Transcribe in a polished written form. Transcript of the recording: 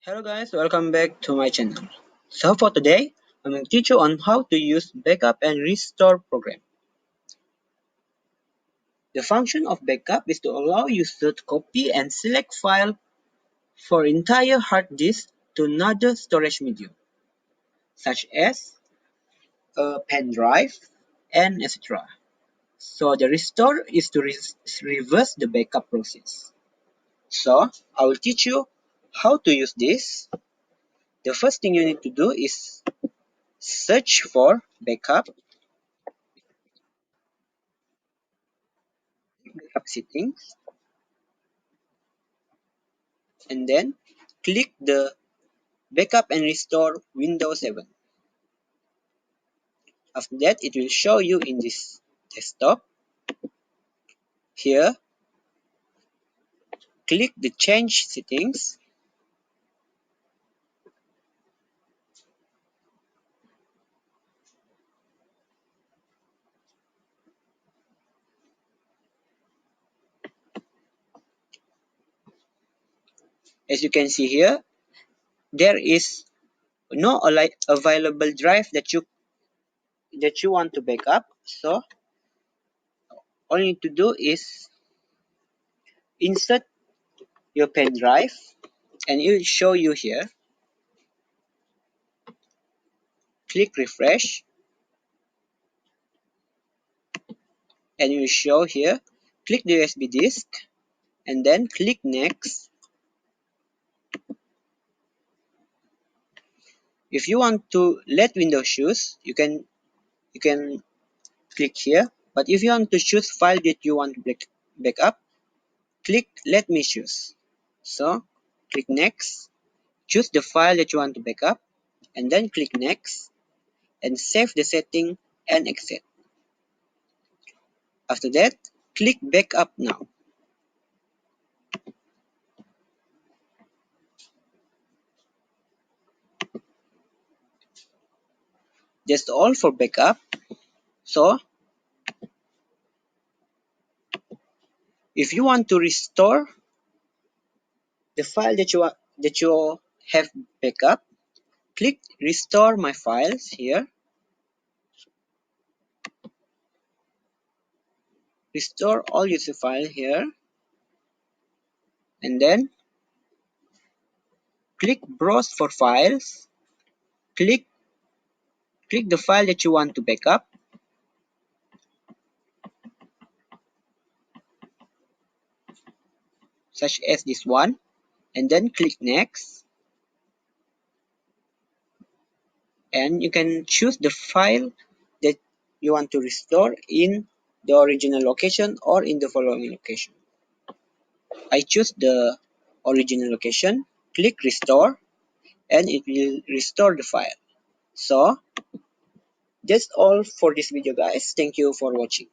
Hello guys, welcome back to my channel. So for today, I'm going to teach you on how to use backup and restore program. The function of backup is to allow user to copy and select file for entire hard disk to another storage medium, such as a pen drive and etc. So the restore is to reverse the backup process. So I will teach you how to use this. The first thing you need to do is search for backup settings, and then click the backup and restore Windows 7. After that, it will show you in this desktop. Here, click the change settings. As you can see here, there is no available drive that you want to backup. So all you need to do is insert your pen drive, and it will show you here. Click refresh, and it will show here. Click the USB disk, and then click next. If you want to let Windows choose, you can click here. But if you want to choose file that you want to back up, click let me choose. So click next, choose the file that you want to back up, and then click next and save the setting and exit. After that, click backup now. That's all for backup. So if you want to restore the file that you have backup, click restore my files here. Restore all user file here, and then click browse for files. Click the file that you want to backup, such as this one, and then click next, and you can choose the file that you want to restore in the original location or in the following location. I choose the original location, click restore, and it will restore the file. So that's all for this video guys. Thank you for watching.